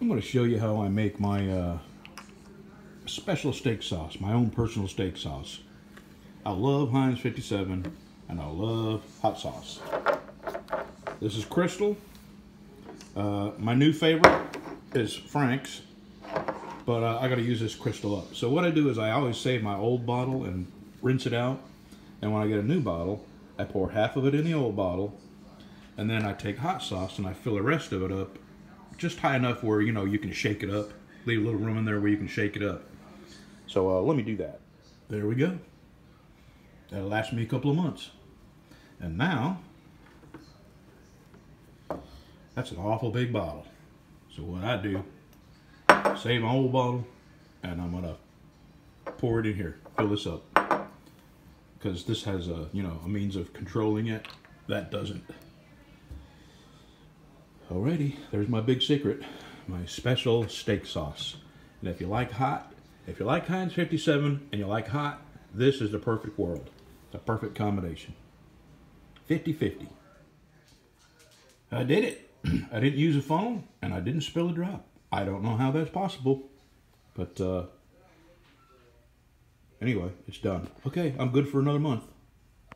I'm going to show you how I make my special steak sauce, my own personal steak sauce. I love Heinz 57 and I love hot sauce. This is Crystal. My new favorite is Frank's, but I got to use this Crystal up. So what I do is I always save my old bottle and rinse it out, and when I get a new bottle, I pour half of it in the old bottle, and then I take hot sauce and I fill the rest of it up just high enough where, you know, you can shake it up. Leave a little room in there where you can shake it up. So let me do that. There we go. That'll last me a couple of months. And now, that's an awful big bottle. So what I do, save my old bottle, and I'm gonna pour it in here, fill this up. Because this has a, you know, a means of controlling it. That doesn't. Alrighty, there's my big secret, my special steak sauce. And if you like hot, if you like Heinz 57 and you like hot, this is the perfect world. It's a perfect combination. 50-50. I did it. I didn't use a funnel and I didn't spill a drop. I don't know how that's possible, but anyway, it's done. Okay, I'm good for another month.